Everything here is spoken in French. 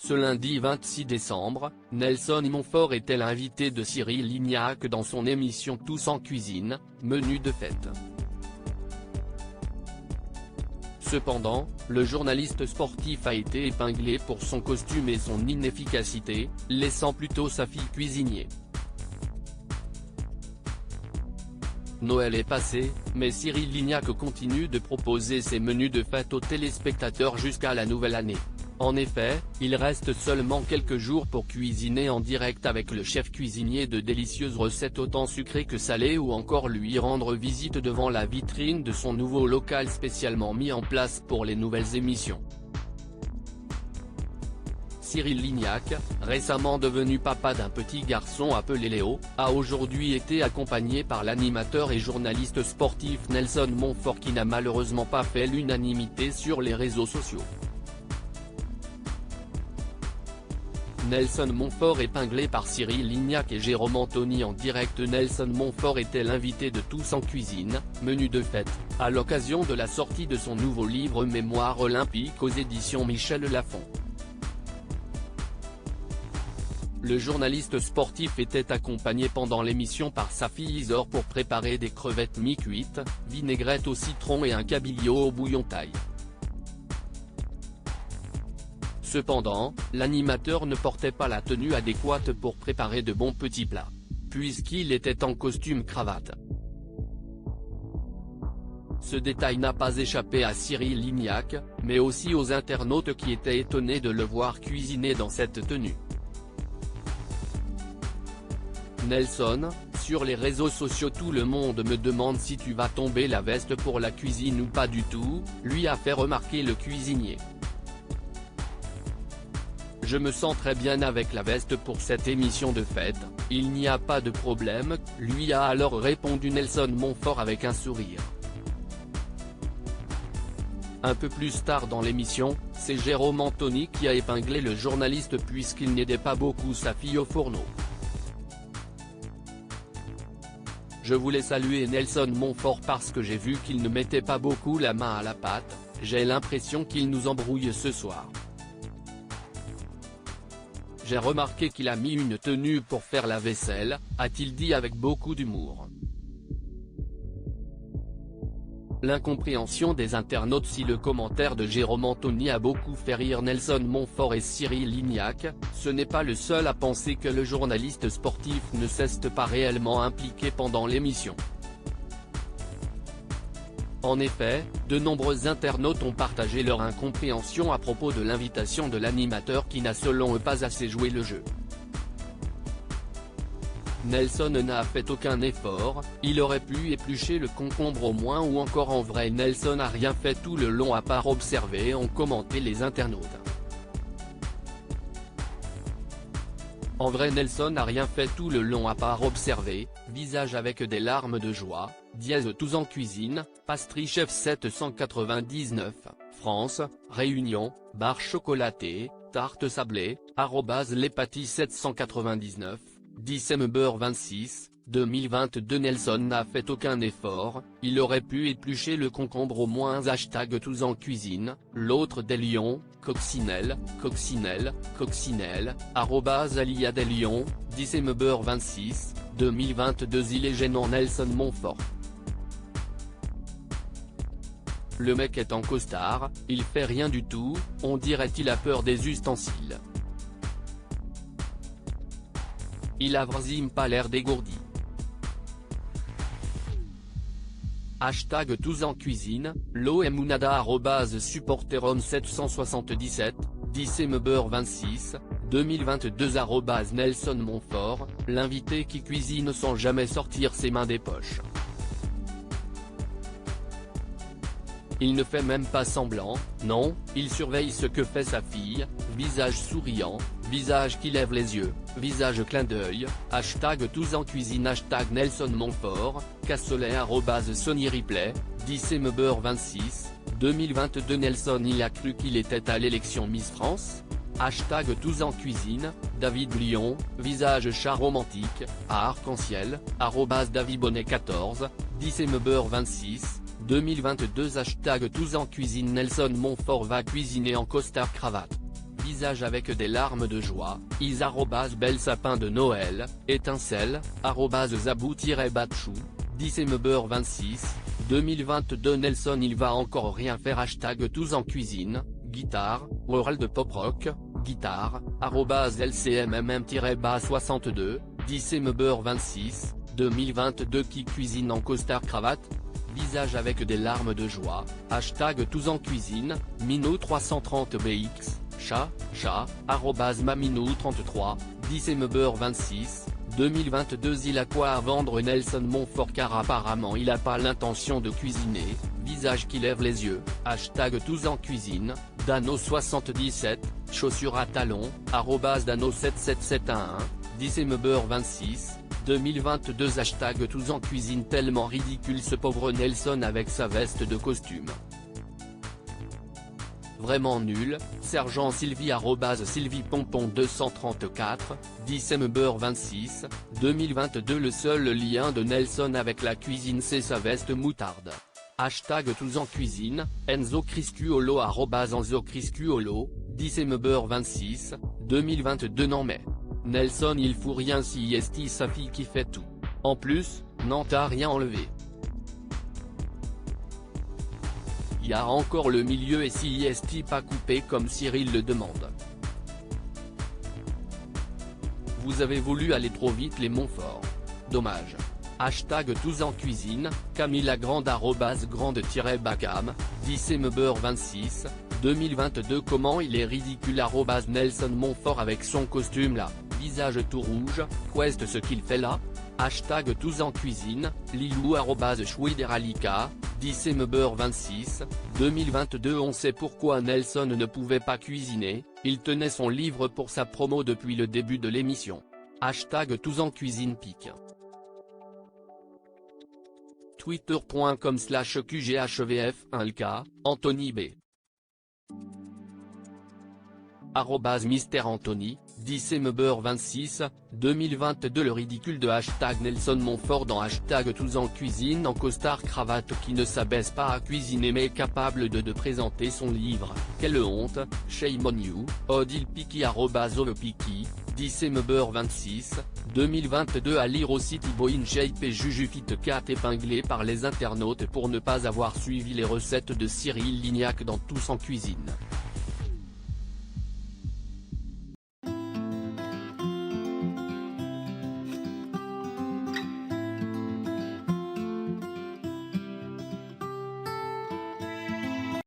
Ce lundi 26 décembre, Nelson Montfort était l'invité de Cyril Lignac dans son émission Tous en cuisine, menu de fête. Cependant, le journaliste sportif a été épinglé pour son costume et son inefficacité, laissant plutôt sa fille cuisinier. Noël est passé, mais Cyril Lignac continue de proposer ses menus de fête aux téléspectateurs jusqu'à la nouvelle année. En effet, il reste seulement quelques jours pour cuisiner en direct avec le chef cuisinier de délicieuses recettes autant sucrées que salées ou encore lui rendre visite devant la vitrine de son nouveau local spécialement mis en place pour les nouvelles émissions. Cyril Lignac, récemment devenu papa d'un petit garçon appelé Léo, a aujourd'hui été accompagné par l'animateur et journaliste sportif Nelson Montfort qui n'a malheureusement pas fait l'unanimité sur les réseaux sociaux. Nelson Montfort épinglé par Cyril Lignac et Jérôme Anthony en direct. Nelson Montfort était l'invité de Tous en cuisine, menu de fête, à l'occasion de la sortie de son nouveau livre Mémoire olympique aux éditions Michel Lafon. Le journaliste sportif était accompagné pendant l'émission par sa fille Isor pour préparer des crevettes mi-cuites, vinaigrette au citron et un cabillaud au bouillon thaï. Cependant, l'animateur ne portait pas la tenue adéquate pour préparer de bons petits plats, puisqu'il était en costume cravate. Ce détail n'a pas échappé à Cyril Lignac, mais aussi aux internautes qui étaient étonnés de le voir cuisiner dans cette tenue. Nelson, sur les réseaux sociaux tout le monde me demande si tu vas tomber la veste pour la cuisine ou pas du tout, lui a fait remarquer le cuisinier. Je me sens très bien avec la veste pour cette émission de fête, il n'y a pas de problème, lui a alors répondu Nelson Montfort avec un sourire. Un peu plus tard dans l'émission, c'est Jérôme Anthony qui a épinglé le journaliste puisqu'il n'aidait pas beaucoup sa fille au fourneau. Je voulais saluer Nelson Montfort parce que j'ai vu qu'il ne mettait pas beaucoup la main à la pâte, j'ai l'impression qu'il nous embrouille ce soir. J'ai remarqué qu'il a mis une tenue pour faire la vaisselle, a-t-il dit avec beaucoup d'humour. L'incompréhension des internautes. Si le commentaire de Jérôme Anthony a beaucoup fait rire Nelson Montfort et Cyril Lignac, ce n'est pas le seul à penser que le journaliste sportif ne s'est pas réellement impliqué pendant l'émission. En effet, de nombreux internautes ont partagé leur incompréhension à propos de l'invitation de l'animateur qui n'a selon eux pas assez joué le jeu. Nelson n'a fait aucun effort, il aurait pu éplucher le concombre au moins ou encore en vrai Nelson n'a rien fait tout le long à part observer, ont commenté les internautes. En vrai Nelson n'a rien fait tout le long à part observer, visage avec des larmes de joie, dièse Tous en cuisine, Pastry Chef 799, France, Réunion, barre chocolatée, tarte sablée, @lespatis 799, December 26, 2022 Nelson n'a fait aucun effort, il aurait pu éplucher le concombre au moins #Tous en cuisine, l'autre des lions, Coccinelle, @Alia des lions, December 26, 2022 Il est gênant Nelson Montfort. Le mec est en costard, il fait rien du tout, on dirait il a peur des ustensiles. Il a vraiment pas l'air dégourdi. #Tous en cuisine, Loemunada @supporterom 777, December 26, 2022 @Nelson Montfort, l'invité qui cuisine sans jamais sortir ses mains des poches. Il ne fait même pas semblant, non, il surveille ce que fait sa fille, visage souriant, visage qui lève les yeux, visage clin d'œil, #Tous en cuisine #Nelson Montfort, cassoulet @Sony Ripley, December 26, 2022 Nelson il a cru qu'il était à l'élection Miss France ? #Tous en cuisine, David Lyon, visage chat romantique, à arc-en-ciel, @DavidBonnet14, December 26, 2022 #Tous en cuisine Nelson Montfort va cuisiner en costard cravate. visage avec des larmes de joie, is bel sapin de Noël, étincelle, zabou-batchou, 10ember26, 2022 Nelson il va encore rien faire #tous en cuisine, guitare, world pop rock, guitare, @lcmmm-62, 10ember26, 2022 qui cuisine en costard cravate, visage avec des larmes de joie, #tous en cuisine, Mino330bx, chat, @maminou33, 10ember26, 2022 il a quoi à vendre Nelson Montfort car apparemment il a pas l'intention de cuisiner, visage qui lève les yeux, #tous en cuisine, Dano77, chaussures à talons, @Dano77711, 10ember26, 2022 #tous en cuisine tellement ridicule ce pauvre Nelson avec sa veste de costume. Vraiment nul, Sergent Sylvie @SylviePompon234, 10ember26, 2022 le seul lien de Nelson avec la cuisine c'est sa veste moutarde. #tous en cuisine, Enzo Criscuolo @Enzo Criscuolo, 10ember26, 2022 non mais. Nelson il fout rien si est sa fille qui fait tout. En plus, n'en t'a rien enlevé. Y a encore le milieu et si est pas coupé comme Cyril le demande. Vous avez voulu aller trop vite les Montfort. Dommage. #tous en cuisine, Camilla Grande @grande-bacam, 10ember26, 2022 comment il est ridicule @Nelson Montfort avec son costume là, visage tout rouge, qu'est-ce ce qu'il fait là, #tous en cuisine, Lilou @chouideralika, 10ember26, 2022 on sait pourquoi Nelson ne pouvait pas cuisiner, il tenait son livre pour sa promo depuis le début de l'émission. #tous en cuisine pique. Twitter.com/QGHVF1LK, Anthony B. @Mister Anthony, 10ember26, 2022 le ridicule de #Nelson Montfort dans #tous en cuisine en costard cravate qui ne s'abaisse pas à cuisiner mais est capable de présenter son livre, quelle honte, shame on you, Odile Piki @Ovepiki, 10ember26, 2022 à lire aussi Thibaut InShape et Jujufit 4 épinglés par les internautes pour ne pas avoir suivi les recettes de Cyril Lignac dans Tous en cuisine.